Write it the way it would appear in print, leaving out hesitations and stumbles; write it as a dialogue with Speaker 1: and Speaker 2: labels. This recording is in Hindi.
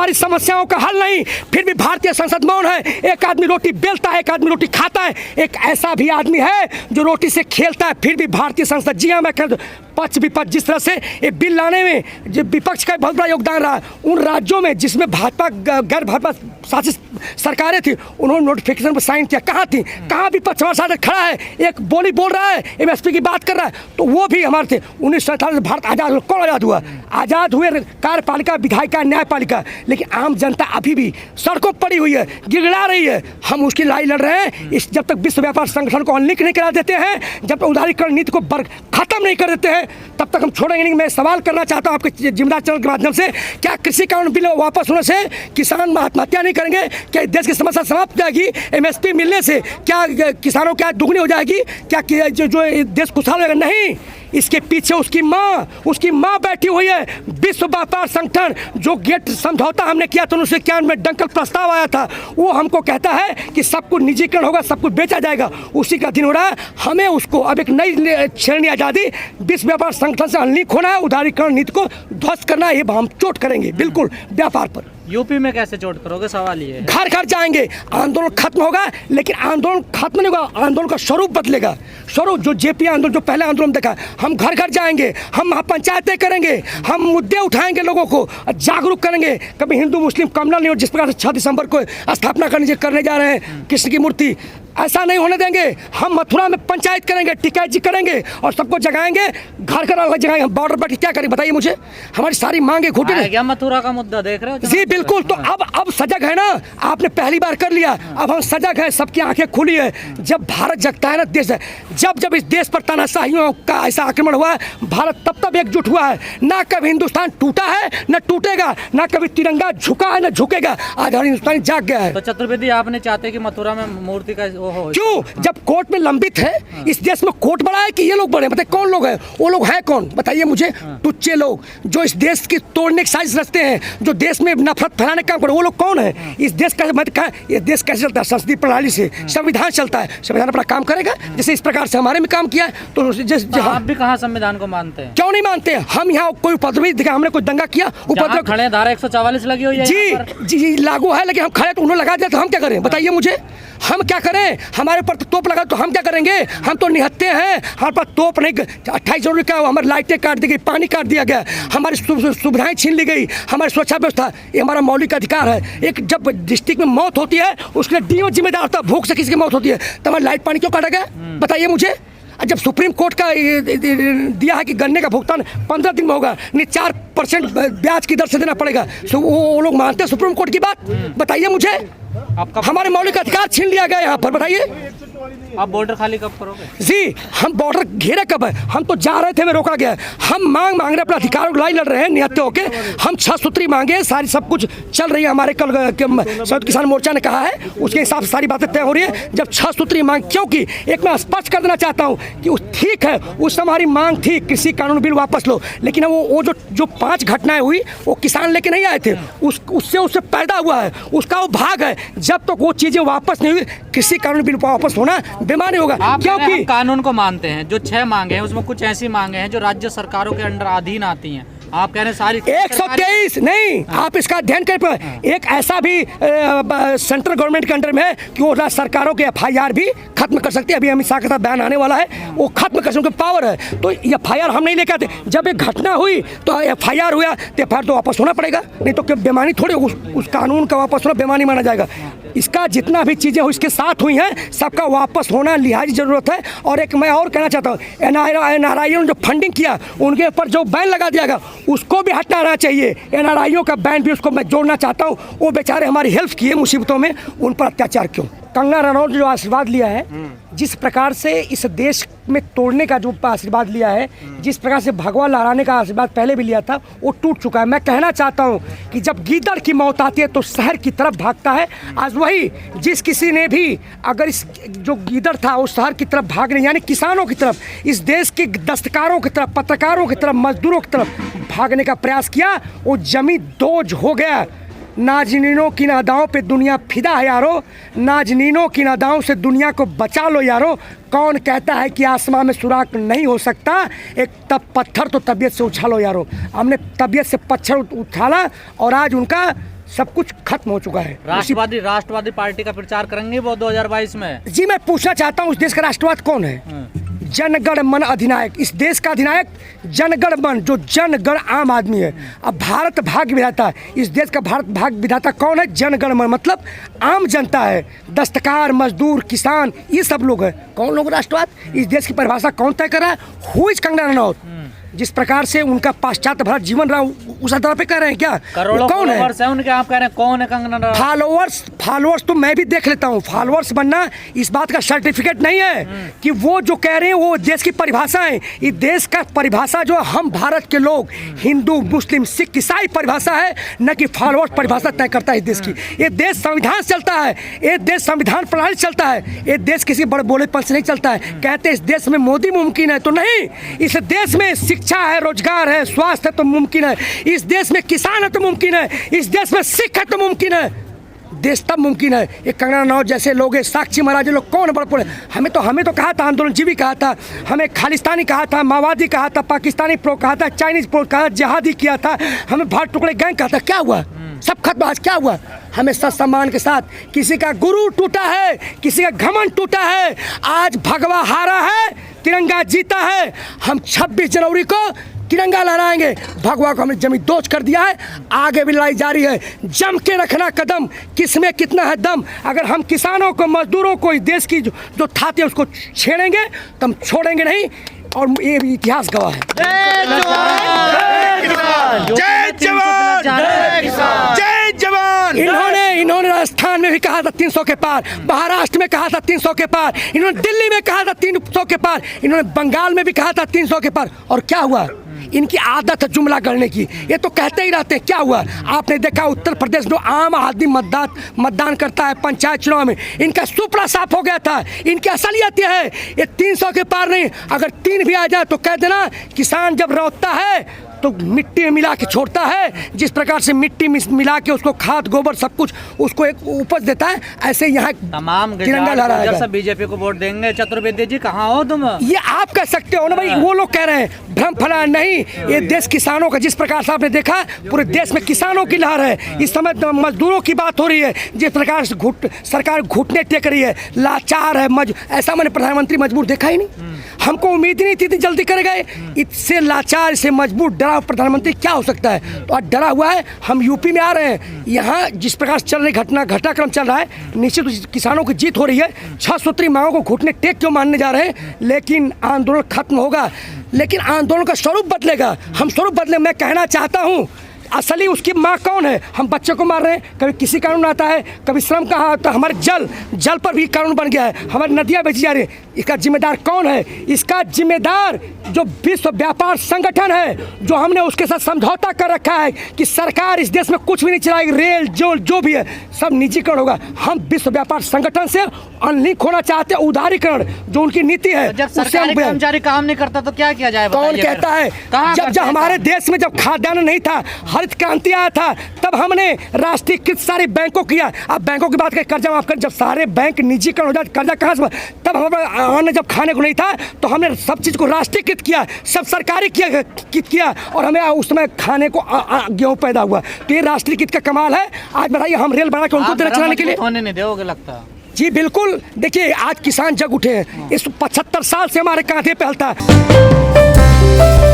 Speaker 1: हमारी समस्याओं का हल नहीं, फिर भी भारतीय संसद मौन है। एक आदमी रोटी बेलता है, एक आदमी रोटी खाता है, एक ऐसा भी आदमी है जो रोटी से खेलता है, फिर भी भारतीय संसद। जी हाँ, मैं कह पक्ष विपक्ष जिस तरह से ये बिल लाने में जो विपक्ष का बहुत बड़ा योगदान रहा, उन राज्यों में जिसमें भाजपा गैर भाजपा शासित सरकारें थी, उन्होंने नोटिफिकेशन पर साइन किया। कहाँ थी, कहाँ विपक्ष हमारे साथ खड़ा है, एक बोली बोल रहा है, एमएसपी की बात कर रहा है, तो वो भी हमारे थे। 1947 में भारत आज़ाद हुआ। कौन आज़ाद हुआ? आज़ाद हुए कार्यपालिका, विधायिका, न्यायपालिका, लेकिन आम जनता अभी भी सड़कों पर पड़ी हुई है, गिड़गिड़ा रही है। हम उसकी लड़ाई लड़ रहे हैं। इस जब तक विश्व व्यापार संगठन को अनलिंक नहीं करा देते हैं, जब तक उदारीकरण नीति को खत्म नहीं कर देते हैं, तब तक हम छोड़ेंगे नहीं। मैं सवाल करना चाहता हूं आपके जिम्मेदार चैनल के माध्यम से, क्या कृषि कानून बिल वापस होने से किसान आत्महत्या नहीं करेंगे? क्या देश की समस्या समाप्त हो जाएगी? एमएसपी मिलने से क्या किसानों की आय दुगनी हो जाएगी? क्या जो देश खुशहाल होगा? नहीं, इसके पीछे उसकी माँ बैठी हुई है। विश्व व्यापार संगठन जो गेट समझौता हमने किया था 1991 में, डंकल प्रस्ताव आया था, वो हमको कहता है कि सब कुछ निजीकरण होगा, सब कुछ बेचा जाएगा। उसी का दिन हो रहा है। हमें उसको अब एक नई श्रेणी आज़ादी विश्व व्यापार संगठन से अनलिंक होना है, उदारीकरण नीति को ध्वस्त करना है। ये हम चोट करेंगे बिल्कुल व्यापार पर।
Speaker 2: यूपी में कैसे चोट करोगे? सवाल ये है।
Speaker 1: घर घर जाएंगे, आंदोलन खत्म होगा, लेकिन आंदोलन खत्म नहीं होगा, आंदोलन का स्वरूप बदलेगा। स्वरूप जो जेपी आंदोलन, जो पहले आंदोलन देखा, हम घर घर जाएंगे, हम पंचायतें करेंगे, हम मुद्दे उठाएंगे, लोगों को जागरूक करेंगे। कभी हिंदू मुस्लिम कमला नहीं हो, जिस प्रकार से 6 दिसंबर को स्थापना करने जा रहे हैं कृष्ण की मूर्ति, ऐसा नहीं होने देंगे। हम मथुरा में पंचायत करेंगे, टिकैत जी करेंगे और सबको जगाएंगे, घर घर अलग जगाएंगे। हम बॉर्डर पर क्या करें बताइए मुझे? हमारी सारी मांगे घुटे
Speaker 2: क्या मथुरा का मुद्दा देख रहे हो?
Speaker 1: जी बिल्कुल। तो अब सजग है ना, आपने पहली बार कर लिया, अब हम सजग है, सबकी आंखें खुली है। जब भारत जगता है ना, देश है, जब इस देश पर तानाशाहियों का ऐसा आक्रमण हुआ है, भारत तब एकजुट हुआ है। ना कभी हिंदुस्तान टूटा है, न टूटेगा, ना कभी तिरंगा झुका है, न झुकेगा। आज हर हिंदुस्तानी जाग गया है।
Speaker 2: तो चतुर्वेदी, आपने चाहते कि मथुरा में मूर्ति का
Speaker 1: क्यों? जब कोर्ट में लंबित है, इस देश में कोर्ट बड़ा है कि ये लोग बड़े? बताइए कौन लोग हैं? वो लोग हैं कौन? बताइए मुझे। टुच्चे लोग जो इस देश की तोड़ने की साजिश रचते हैं, जो देश में नफरत फैलाने का काम करे, वो लोग कौन है? इस देश का ये देश कैसे चलता है? संसदीय प्रणाली से संविधान चलता है। संविधान अपना काम करेगा, जैसे इस प्रकार से हमारे में काम किया है। तो
Speaker 2: आप भी कहाँ संविधान को मानते हैं?
Speaker 1: क्यों नहीं मानते? हम यहाँ कोई उपद्रवी दिखा, हमने कोई दंगा किया? उपद्रव
Speaker 2: खड़े, धारा 144 लगी हुई है
Speaker 1: जी लागू है, लेकिन हम खड़े तो उन्होंने लगा दिया, तो हम क्या करें बताइए मुझे? हम क्या करें? हमारे पर तो तोप लगा, तो हम क्या करेंगे? हम तो निहत्ते हैं, हमारे पास तोप नहीं। 28 जनवरी का हमारी लाइटें काट दी गई, पानी काट दिया गया, हमारी सुविधाएं छीन ली गई, हमारी सुरक्षा व्यवस्था, ये हमारा मौलिक अधिकार है। एक जब डिस्ट्रिक्ट में मौत होती है, उसके लिए डीओ जिम्मेदार होता है। भूख से किसी की मौत होती है तो हमारी लाइट पानी क्यों काटा गया बताइए मुझे? जब सुप्रीम कोर्ट का दिया है कि गन्ने का भुगतान 15 दिन में होगा, नहीं 4% ब्याज की दर से देना पड़ेगा, तो वो लोग मानते हैं सुप्रीम कोर्ट की बात? बताइए मुझे। हमारे मौलिक अधिकार छीन लिया गया यहाँ पर, बताइए।
Speaker 2: आप बॉर्डर खाली कब करोगे?
Speaker 1: जी, हम बॉर्डर घेरे कब है? हम तो जा रहे थे, हमें रोका गया। हम मांग रहे, अपना अधिकारों की लड़ाई लड़ रहे हैं निहत्ते होके। हम 6 सूत्री मांगे, सारी सब कुछ चल रही है। हमारे कल संयुक्त किसान मोर्चा ने कहा है, उसके हिसाब से सारी बातें तय हो रही है। जब 6 सूत्री मांग, क्योंकि एक मैं स्पष्ट कर देना चाहता हूँ कि ठीक है, उस हमारी मांग थी कृषि कानून बिल वापस लो, लेकिन वो जो 5 घटनाएं हुई, वो किसान लेके नहीं आए थे, उससे पैदा हुआ है, उसका वो भाग है। जब तक वो चीजें वापस नहीं हुई, कृषि कानून बिल वापस होना बेमानी होगा।
Speaker 2: क्योंकि कानून को मानते हैं, जो 6 मांगे हैं उसमें कुछ ऐसी मांगे हैं जो राज्य सरकारों के अंडर अधीन आती हैं। आप कह रहे हैं सारी
Speaker 1: 123 नहीं, आप इसका अध्ययन करें। एक ऐसा भी सेंट्रल गवर्नमेंट के अंडर में है कि वो राज्य सरकारों के FIR भी खत्म कर सकती है। अभी अमित शाह का बयान आने वाला है, वो खत्म कर सकते पावर है। तो FIR हम नहीं लेकर आते। जब एक घटना हुई तो FIR हुआ, तो FIR तो वापस होना पड़ेगा, नहीं तो बेमानी थोड़ी उस कानून का वापस होना बेमानी माना जाएगा। इसका जितना भी चीज़ें इसके साथ हुई हैं, सबका वापस होना लिहाजी जरूरत है। और एक मैं और कहना चाहता हूँ, NRI ने जो फंडिंग किया, उनके ऊपर जो बैन लगा दिया गया, उसको भी हटाना चाहिए। NRI का बैन भी उसको मैं जोड़ना चाहता हूँ। वो बेचारे हमारी हेल्प किए मुसीबतों में, उन पर अत्याचार क्यों? कंगना रनौत जो आशीर्वाद लिया है, जिस प्रकार से इस देश में तोड़ने का जो आशीर्वाद लिया है, जिस प्रकार से भगवा लहराने का आशीर्वाद पहले भी लिया था, वो टूट चुका है। मैं कहना चाहता हूँ कि जब गीदड़ की मौत आती है तो शहर की तरफ भागता है। आज वही जिस किसी ने भी अगर इस जो गीदड़ था वो शहर की तरफ भागने, यानी किसानों की तरफ, इस देश के दस्तकारों की तरफ, पत्रकारों की तरफ, मजदूरों की तरफ भागने का प्रयास किया, वो जमी दोज हो गया। नाजनीनों की नादाओं पे दुनिया फिदा है यारो, नाजनीनों की नादाओं से दुनिया को बचा लो यारो। कौन कहता है कि आसमां में सुराख नहीं हो सकता? एक तब पत्थर तो तबीयत से उछालो यारो। हमने तबीयत से पत्थर उछाला और आज उनका सब कुछ खत्म हो चुका है।
Speaker 2: राष्ट्रवादी पार्टी का प्रचार करेंगे वो 2022 में?
Speaker 1: जी मैं पूछना चाहता हूँ, उस देश का राष्ट्रवाद कौन है? जनगण मन अधिनायक। इस देश का अधिनायक जनगण मन, जो जनगण आम आदमी है। अब भारत भाग्य विधाता, इस देश का भारत भाग्य विधाता कौन है? जनगण मन, मतलब आम जनता है, दस्तकार, मजदूर, किसान, ये सब लोग हैं। कौन लोग राष्ट्रवाद? इस देश की परिभाषा कौन तय कर रहा है? Who is Kangana Ranaut? जिस प्रकार से उनका पाश्चात्य भारत जीवन रहा, उस आधार पे कह रहे हैं क्या?
Speaker 2: करोड़ों
Speaker 1: कौन
Speaker 2: है उनके, आप कह रहे हैं कौन है कंगना रनौत?
Speaker 1: फॉलोअर्स तो मैं भी देख लेता हूँ। फॉलोअर्स बनना इस बात का सर्टिफिकेट नहीं है कि वो जो कह रहे हैं वो देश की परिभाषा है। इस देश का परिभाषा जो हम भारत के लोग, हिंदू, मुस्लिम, सिख, ईसाई परिभाषा है, न कि फॉलोअर्स परिभाषा तय करता है इस देश की। ये देश संविधान से चलता है, ये देश संविधान प्रणाली से चलता है, ये देश किसी बड़े बोलेपन से नहीं चलता है। कहते हैं इस देश में मोदी मुमकिन है, तो नहीं। इस देश में शिक्षा है, रोजगार है, स्वास्थ्य है तो मुमकिन है। इस देश में किसान है तो मुमकिन है। इस देश में सिख है तो मुमकिन है। देश तब मुमकिन है। ये कंगना रनौत जैसे लोग हैं, साक्षी महाराज लोग कौन है? बड़े हमें तो कहा था, आंदोलनजीवी कहा था, हमें खालिस्तानी कहा था, माओवादी कहा था, पाकिस्तानी प्रो कहा था, चाइनीज प्रो कहा था, जिहादी किया था, हमें भारत टुकड़े गैंग कहा था। क्या हुआ? सब खत्म। आज क्या हुआ? हमें सत सम्मान के साथ, किसी का गुरु टूटा है, किसी का घमंड टूटा है, आज भगवा हारा है, तिरंगा जीता है। हम 26 जनवरी को तिरंगा लहराएंगे। भगवा को हमने जमी दोष कर दिया है, आगे भी लड़ाई जारी है। जम के रखना कदम, किसमें कितना है दम। अगर हम किसानों को, मजदूरों को, इस देश की जो थाती है उसको छेड़ेंगे तो हम छोड़ेंगे नहीं, और ये भी इतिहास गवाह है।
Speaker 3: जय जवान, जय जवान।
Speaker 1: इन्होंने राजस्थान में भी कहा था 300 के पार, महाराष्ट्र में कहा था 300 के पार, इन्होंने दिल्ली में कहा था 300 के पार, इन्होंने बंगाल में भी कहा था 300 के पार। और क्या हुआ? इनकी आदत है जुमला करने की, ये तो कहते ही रहते हैं। क्या हुआ? आपने देखा उत्तर प्रदेश जो आम आदमी मतदान करता है पंचायत चुनाव में, इनका सुपड़ा साफ हो गया था। इनकी असलियत यह है, ये 300 के पार नहीं, अगर 3 भी आ जाए तो कह देना किसान जब रोता है तो मिट्टी में मिला के छोड़ता है। जिस प्रकार से मिट्टी मिला के उसको खाद गोबर सब कुछ उसको एक उपज देता है, ऐसे यहाँ
Speaker 2: तमाम
Speaker 1: तिरंगा लहराएगा।
Speaker 2: सब बीजेपी को वोट देंगे। चतुर्वेदी जी कहाँ हो तुम?
Speaker 1: ये आप कह सकते हो ना भाई, वो लोग कह रहे हैं भ्रम फैलाना नहीं। ये देश किसानों का, जिस प्रकार से आपने देखा पूरे देश में किसानों की लहर है। इस समय मजदूरों की बात हो रही है, जिस प्रकार से सरकार घुटने टेक रही है, लाचार है। ऐसा मैंने प्रधानमंत्री मजबूर देखा ही नहीं। हमको उम्मीद ही नहीं थी इतनी जल्दी कर गए। इससे लाचार, इससे मजबूर, डरा प्रधानमंत्री क्या हो सकता है? तो आज डरा हुआ है। हम यूपी में आ रहे हैं, यहाँ जिस प्रकार से चल रही घटनाक्रम चल रहा है, निश्चित किसानों की जीत हो रही है। 6 सूत्री मांगों को घुटने टेक क्यों मानने जा रहे हैं, लेकिन आंदोलन खत्म होगा, लेकिन आंदोलन का स्वरूप बदलेगा। हम स्वरूप बदले। मैं कहना चाहता हूँ असली उसकी माँ कौन है? हम बच्चे को मार रहे हैं, कभी किसी कानून आता है, कभी श्रम कहाँ आता है, हमारे जल पर भी कानून बन गया है, हमारी नदियाँ बेची जा रही है। इसका जिम्मेदार कौन है? इसका जिम्मेदार जो विश्व व्यापार संगठन है, जो हमने उसके साथ समझौता कर रखा है कि सरकार इस देश में कुछ भी नहीं चलाएगी, रेल जो भी है सब निजीकरण होगा। हम विश्व व्यापार संगठन से अनलिंक होना चाहते हैं, उदारीकरण जो उनकी नीति है।
Speaker 2: जब सरकारी कर्मचारी काम नहीं करता तो क्या किया जाए?
Speaker 1: कौन कहता है? जब हमारे देश में जब खाद्यान्न नहीं था, हरित क्रांति आया था, तब हमने राष्ट्रीयकृत सारी बैंकों किया। अब बैंकों की बात करें, कर्जा माफ कर, जब सारे बैंक निजीकरण हो जाए, कर्जा कहाँ से? तब हमारे अन्न जब खाने को नहीं था तो हमने सब चीज़ को राष्ट्रीयकृत किया, सब सरकारी किया, और हमें उस समय खाने को गेहूँ पैदा हुआ। तो ये राष्ट्रीयकृत का कमाल है। आज बताइए, हम रेल बना के उनको देना चलाने के लिए
Speaker 2: होने नहीं दोगे लगता?
Speaker 1: जी बिल्कुल। देखिए आज किसान जग उठे हैं, इस 75 साल से हमारे कांधे पे हलता है।